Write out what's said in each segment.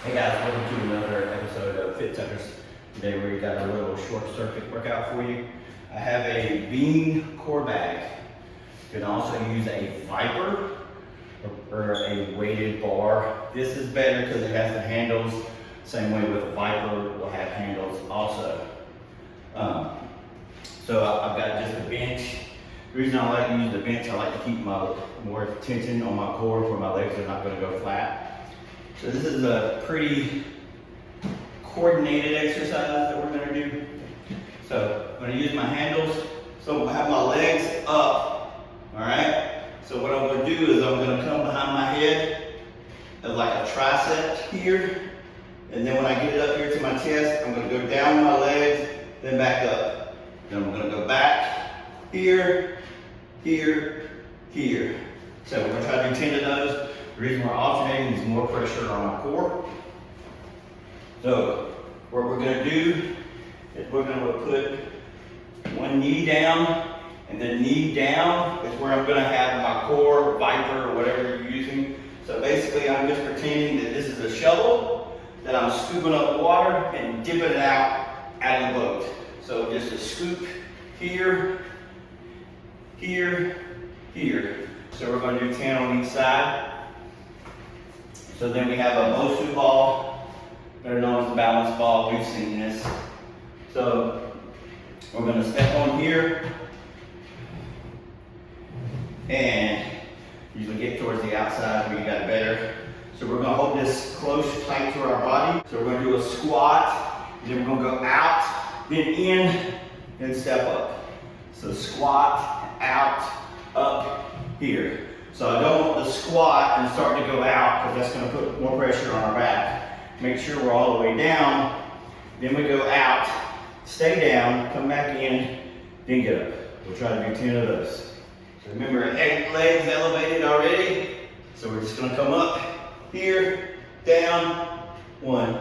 Hey guys, welcome to another episode of Fit Tuckers. Today we got a little short circuit workout for you. I have a bean core bag. You can also use a Viper or a weighted bar. This is better because it has the handles. Same way with a Viper will have handles also. So I've got just a bench. The reason I like to use the bench, I like to keep more tension on my core where my legs are not going to go flat. So this is a pretty coordinated exercise that we're going to do. So I'm going to use my handles. So I have my legs up, all right? So what I'm going to do is I'm going to come behind my head as like a tricep here. And then when I get it up here to my chest, I'm going to go down my legs, then back up. Then I'm going to go back here, here, here. So we're going to try to do 10 of those. The reason we're alternating is more pressure on our core. So what we're going to do is we're going to put one knee down, and the knee down is where I'm going to have my core, Viper, or whatever you're using. So basically I'm just pretending that this is a shovel, that I'm scooping up water and dipping it out of the boat. So just a scoop here, here, here. So we're going to do 10 on each side. So then we have a Bosu ball, better known as a balance ball. We've seen this. So we're going to step on here and usually get towards the outside where you got it better. So we're going to hold this close, tight to our body. So we're going to do a squat, and then we're going to go out, then in, then step up. So squat, out, up, here. So I don't want the squat and start to go out because that's going to put more pressure on our back. Make sure we're all the way down. Then we go out, stay down, come back in, then get up. We'll try to do 10 of those. So remember, legs elevated already. So we're just going to come up here, down, 1,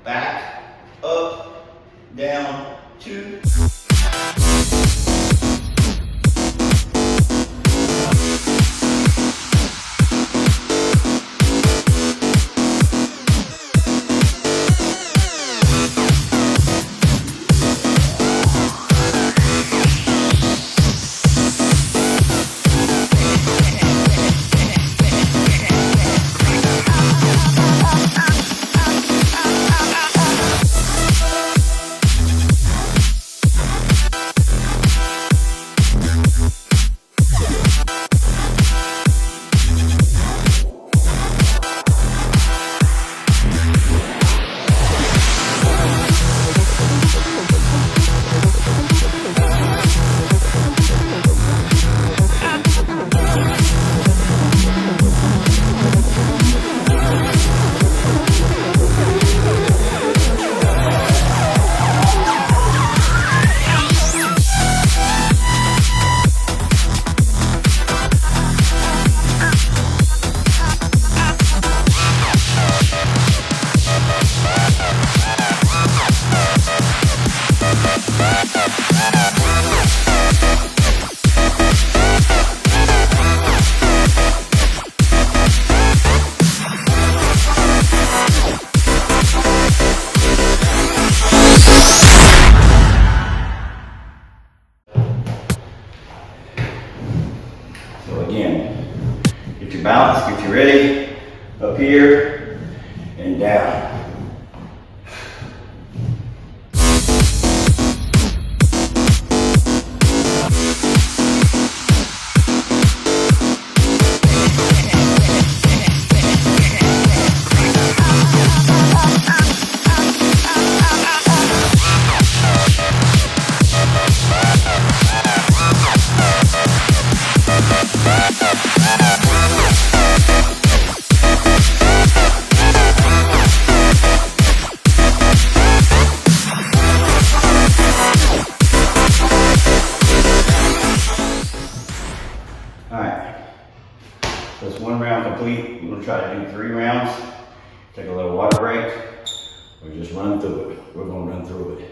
back, up, down, 2. So again, get your balance, get you ready, up here and down. So it's 1 round complete. We're going to try to do 3 rounds. Take a little water break. We're just run through it. We're going to run through it.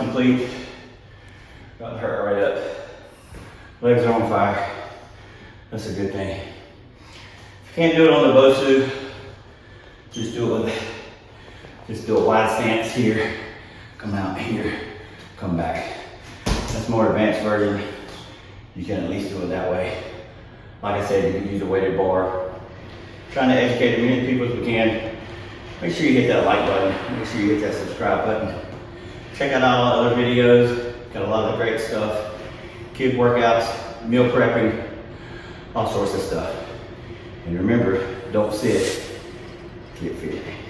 complete. Got the heart right up. Legs are on fire. That's a good thing. If you can't do it on the BOSU, just do a wide stance here. Come out here, come back. That's more advanced version. You can at least do it that way. Like I said, you can use a weighted bar. Trying to educate as many people as we can. Make sure you hit that like button. Make sure you hit that subscribe button. Check out all the other videos. Got a lot of great stuff. Kid workouts, meal prepping, all sorts of stuff. And remember, don't sit, get fit.